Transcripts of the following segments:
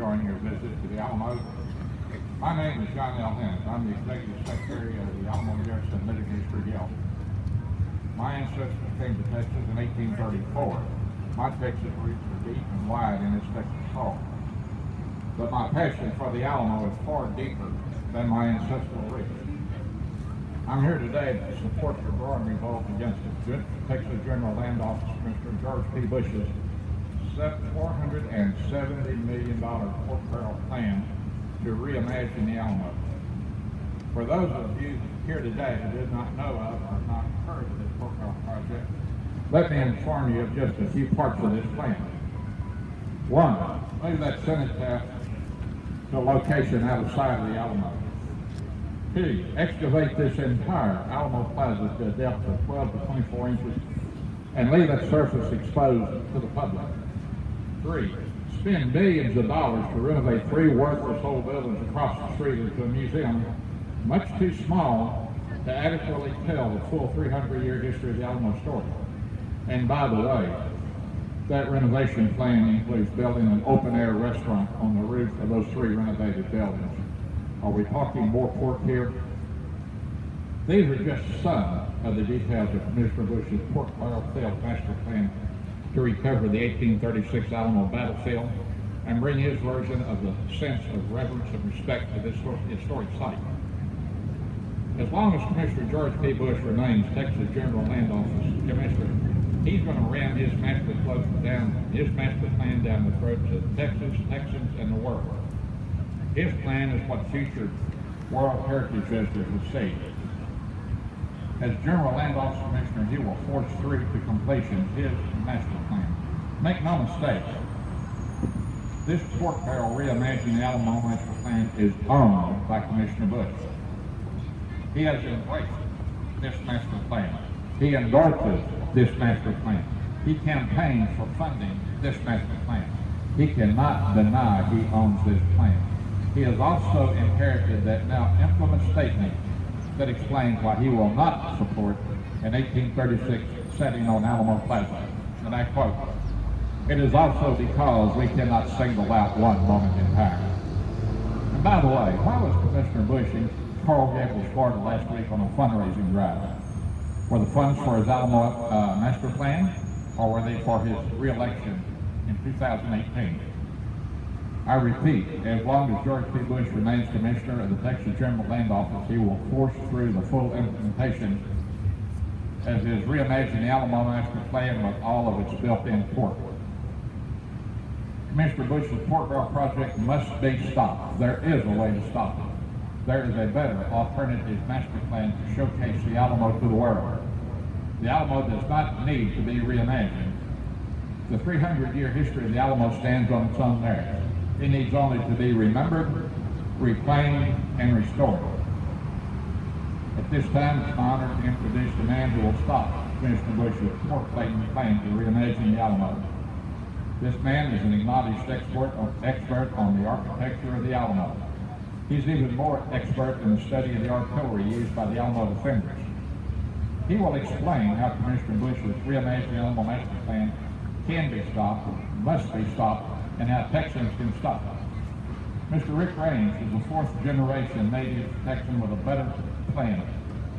enjoying your visit to the Alamo. My name is John L. Hinnant. I'm the Executive Secretary of the Alamo Garrison Litigation Guild. My ancestors came to Texas in 1834. My Texas roots are deep and wide in its Texas soil. But my passion for the Alamo is far deeper than my ancestral roots. I'm here today to support the growing revolt against the Texas General Land Office, Mr. George P. Bush's $470 million pork barrel plan to reimagine the Alamo. For those of you here today who did not know of or have not heard of this pork barrel project, let me inform you of just a few parts of this plan. One, move that cenotaph to a location out of sight of the Alamo. Two, excavate this entire Alamo Plaza to a depth of 12 to 24 inches and leave its surface exposed to the public. Three, spend billions of dollars to renovate three worthless old buildings across the street into a museum much too small to adequately tell the full 300-year history of the Alamo story. And by the way, that renovation plan includes building an open-air restaurant on the roof of those three renovated buildings. Are we talking more pork here? These are just some of the details of Commissioner Bush's pork barrel field master plan to recover the 1836 Alamo battlefield and bring his version of the sense of reverence and respect to this historic site. As long as Commissioner George P. Bush remains Texas General Land Office Commissioner, he's going to ram his master plan down the throats of Texas, Texans, and the world. His plan is what future World Heritage visitors will see. As General Land Office Commissioner, he will force through to completion his master plan. Make no mistake, this pork barrel reimagining the Alamo master plan is owned by Commissioner Bush. He has embraced this master plan. He endorses this master plan. He campaigns for funding this master plan. He cannot deny he owns this plan. He has also inherited that now infamous statement that explains why he will not support an 1836 setting on Alamo Plaza. And I quote, "It is also because we cannot single out one moment in time." And by the way, why was Commissioner Bush in Coral Gables, Florida last week on a fundraising drive? Were the funds for his Alamo master plan, or were they for his re-election in 2018? I repeat, as long as George P. Bush remains Commissioner of the Texas General Land Office, he will force through the full implementation of his Reimagine the Alamo Master Plan with all of its built-in pork. Commissioner Bush's pork barrel project must be stopped. There is a way to stop it. There is a better alternative master plan to showcase the Alamo to the world. The Alamo does not need to be reimagined. The 300-year history of the Alamo stands on its own merits. It needs only to be remembered, reclaimed, and restored. At this time, it's an honor to introduce the man who will stop Commissioner Bush's pork plan to reimagine the Alamo. This man is an acknowledged expert on the architecture of the Alamo. He's even more expert in the study of the artillery used by the Alamo defenders. He will explain how Commissioner Bush's Reimagine the Alamo Master Plan can be stopped, must be stopped, and how Texans can stop it. Mr. Rick Raines is a fourth-generation native Texan with a better plan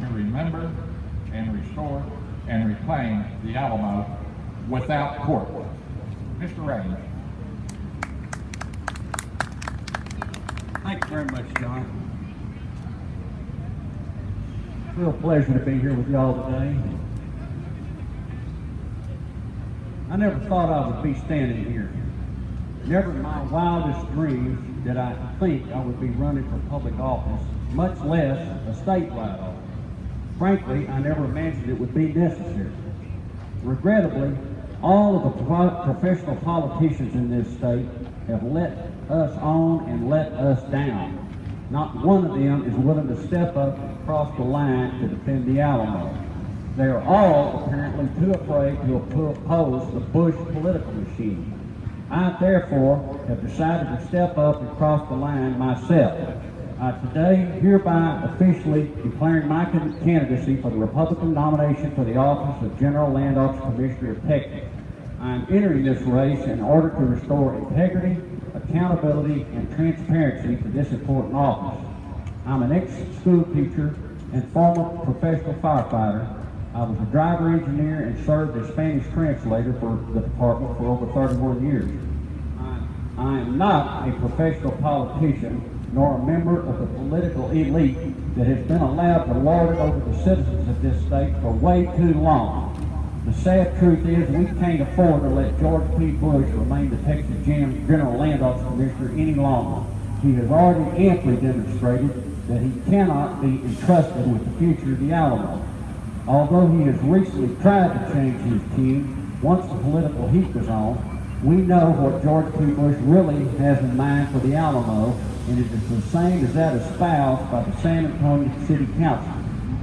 to remember and restore and reclaim the Alamo without pork. Mr. Raines. Thank you very much, John. Real pleasure to be here with y'all today. I never thought I would be standing here. Never in my wildest dreams did I think I would be running for public office, much less a statewide office. Frankly, I never imagined it would be necessary. Regrettably, all of the professional politicians in this state have let us on and let us down. Not one of them is willing to step up and cross the line to defend the Alamo. They are all apparently too afraid to oppose the Bush political machine. I, therefore, have decided to step up and cross the line myself. Today, hereby officially declaring my candidacy for the Republican nomination for the office of General Land Office Commissioner of Texas. I am entering this race in order to restore integrity, accountability, and transparency to this important office. I'm an ex-school teacher and former professional firefighter. I was a driver engineer and served as Spanish translator for the department for over 31 years. I am not a professional politician nor a member of the political elite that has been allowed to lord it over the citizens of this state for way too long. The sad truth is we can't afford to let George P. Bush remain the Texas General Land Office Commissioner any longer. He has already amply demonstrated that he cannot be entrusted with the future of the Alamo. Although he has recently tried to change his tune once the political heat was on, we know what George P. Bush really has in mind for the Alamo, and it is the same as that espoused by the San Antonio City Council.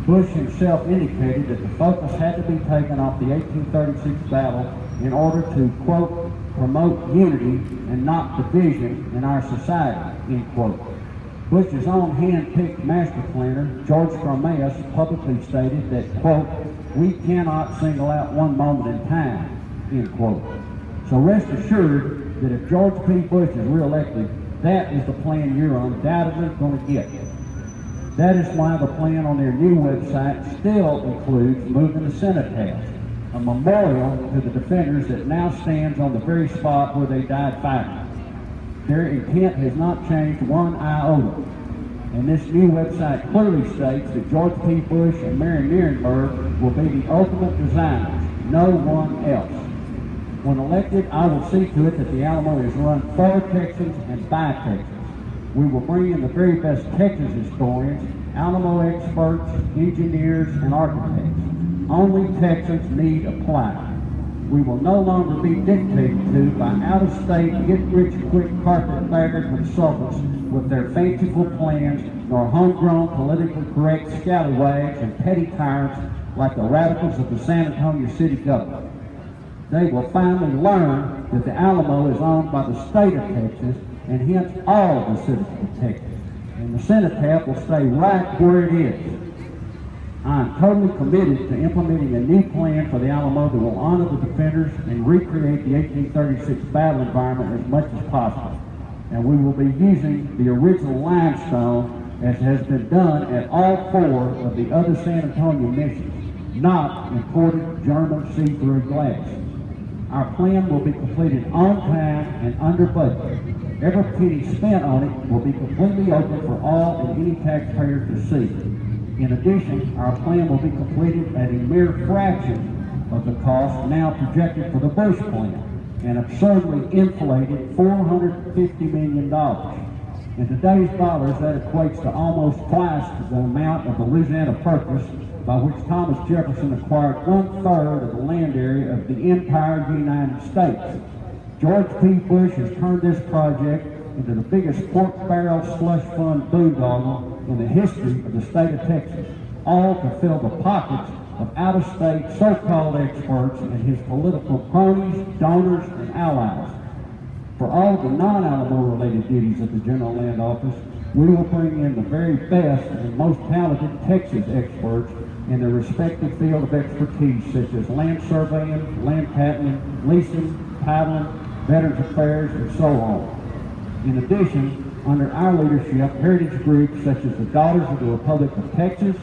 Bush himself indicated that the focus had to be taken off the 1836 battle in order to, quote, promote unity and not division in our society, end quote. Bush's own hand-picked master planner, George Cromeus, publicly stated that, quote, we cannot single out one moment in time, end quote. So rest assured that if George P. Bush is reelected, that is the plan you're undoubtedly going to get. That is why the plan on their new website still includes moving the cenotaph, a memorial to the defenders that now stands on the very spot where they died fighting. Their intent has not changed one iota, and this new website clearly states that George P. Bush and Mary Nierenberg will be the ultimate designers, no one else. When elected, I will see to it that the Alamo is run for Texans and by Texans. We will bring in the very best Texas historians, Alamo experts, engineers, and architects. Only Texans need apply. We will no longer be dictated to by out-of-state, get-rich-quick carpetbagger consultants with their fanciful plans, nor homegrown, politically correct scallywags and petty tyrants like the radicals of the San Antonio City government. They will finally learn that the Alamo is owned by the state of Texas and hence all of the citizens of Texas. And the cenotaph will stay right where it is. I am totally committed to implementing a new plan for the Alamo that will honor the defenders and recreate the 1836 battle environment as much as possible. And we will be using the original limestone as has been done at all 4 of the other San Antonio missions, not imported German see-through glass. Our plan will be completed on time and under budget. Every penny spent on it will be completely open for all and any taxpayer to see. In addition, our plan will be completed at a mere fraction of the cost now projected for the Bush plan, an absurdly inflated $450 million. In today's dollars, that equates to almost twice the amount of the Louisiana Purchase, by which Thomas Jefferson acquired 1/3 of the land area of the entire United States. George P. Bush has turned this project into the biggest pork barrel slush fund boondoggle in the history of the state of Texas, all to fill the pockets of out-of-state so-called experts and his political cronies, donors, and allies. For all of the non-Alamo related duties of the General Land Office, we will bring in the very best and most talented Texas experts in their respective field of expertise, such as land surveying, land patenting, leasing, titling, Veterans Affairs, and so on. In addition, under our leadership, heritage groups such as the Daughters of the Republic of Texas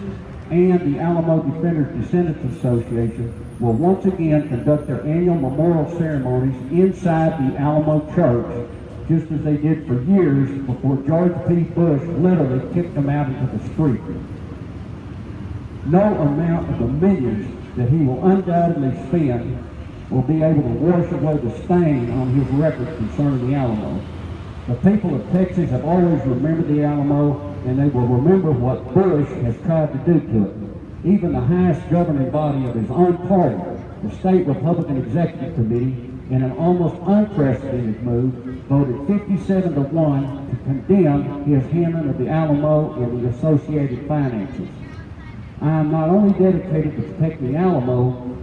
and the Alamo Defenders Descendants Association will once again conduct their annual memorial ceremonies inside the Alamo Church, just as they did for years before George P. Bush literally kicked them out into the street. No amount of the millions that he will undoubtedly spend will be able to wash away the stain on his record concerning the Alamo. The people of Texas have always remembered the Alamo, and they will remember what Bush has tried to do to it. Even the highest governing body of his own party, the State Republican Executive Committee, in an almost unprecedented move, voted 57-1 to condemn his handling of the Alamo and the associated finances. I am not only dedicated to protecting the Alamo,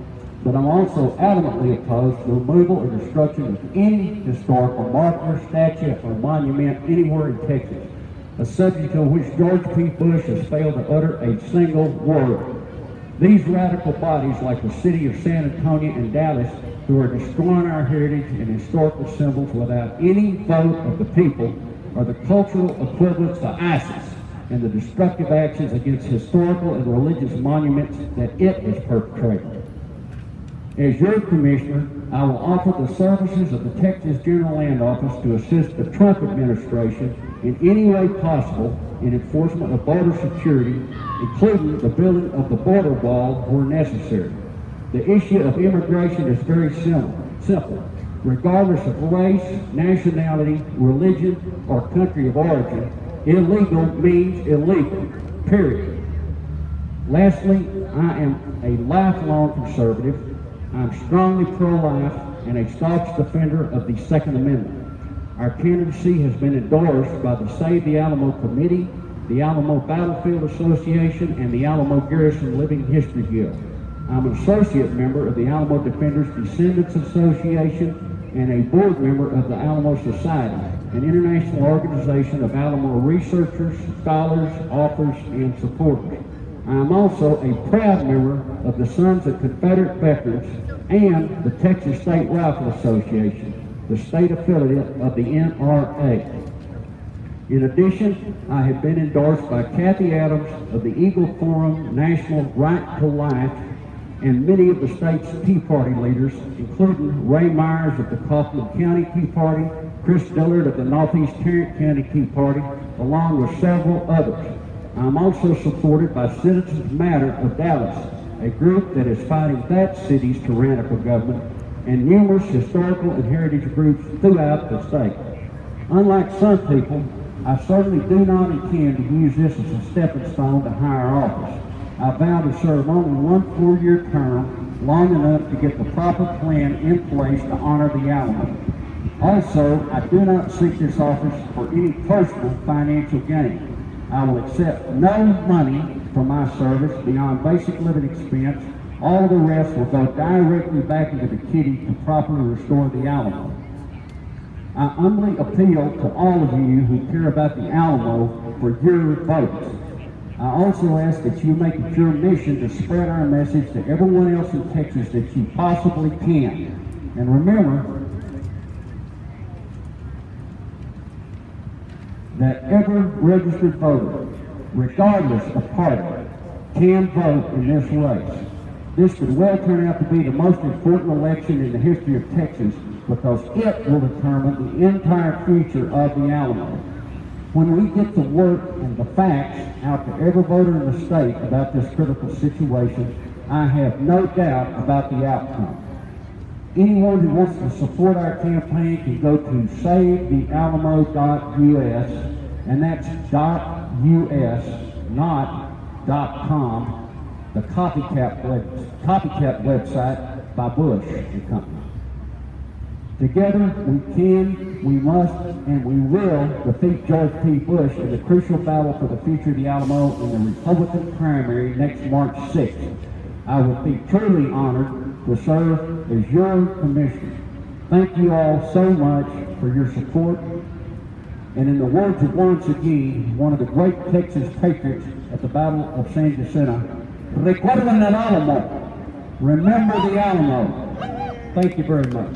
but I'm also adamantly opposed to the removal or destruction of any historical marker, statue, or monument anywhere in Texas, a subject on which George P. Bush has failed to utter a single word. These radical bodies, like the city of San Antonio and Dallas, who are destroying our heritage and historical symbols without any vote of the people are the cultural equivalents to ISIS and the destructive actions against historical and religious monuments that it is perpetrating. As your commissioner, I will offer the services of the Texas General Land Office to assist the Trump administration in any way possible in enforcement of border security, including the building of the border wall where necessary. The issue of immigration is very simple. Regardless of race, nationality, religion, or country of origin, illegal means illegal, period. Lastly, I am a lifelong conservative. I'm strongly pro-life and a staunch defender of the Second Amendment. Our candidacy has been endorsed by the Save the Alamo Committee, the Alamo Battlefield Association, and the Alamo Garrison Living History Guild. I'm an associate member of the Alamo Defenders Descendants Association and a board member of the Alamo Society, an international organization of Alamo researchers, scholars, authors, and supporters. I am also a proud member of the Sons of Confederate Veterans and the Texas State Rifle Association, the state affiliate of the NRA. In addition, I have been endorsed by Kathy Adams of the Eagle Forum National Right to Life and many of the state's Tea Party leaders, including Ray Myers of the Kaufman County Tea Party, Chris Dillard of the Northeast Tarrant County Tea Party, along with several others. I'm also supported by Citizens Matter of Dallas, a group that is fighting that city's tyrannical government, and numerous historical and heritage groups throughout the state. Unlike some people, I certainly do not intend to use this as a stepping stone to higher office. I vow to serve only one 4-year term, long enough to get the proper plan in place to honor the Alamo. Also, I do not seek this office for any personal financial gain. I will accept no money for my service beyond basic living expense. All the rest will go directly back into the kitty to properly restore the Alamo. I humbly appeal to all of you who care about the Alamo for your votes. I also ask that you make it your mission to spread our message to everyone else in Texas that you possibly can. And remember that every registered voter, regardless of party, can vote in this race. This could well turn out to be the most important election in the history of Texas because it will determine the entire future of the Alamo. When we get the word and the facts out to every voter in the state about this critical situation, I have no doubt about the outcome. Anyone who wants to support our campaign can go to savethealamo.us, and that's .us, not .com, the copycat website by Bush and Company. Together, we can, we must, and we will defeat George P. Bush in the crucial battle for the future of the Alamo in the Republican primary next March 6th. I would be truly honored to serve as your commissioner. Thank you all so much for your support. And in the words of once again, one of the great Texas patriots at the Battle of San Jacinto, recuerden el Alamo. Remember the Alamo. Thank you very much.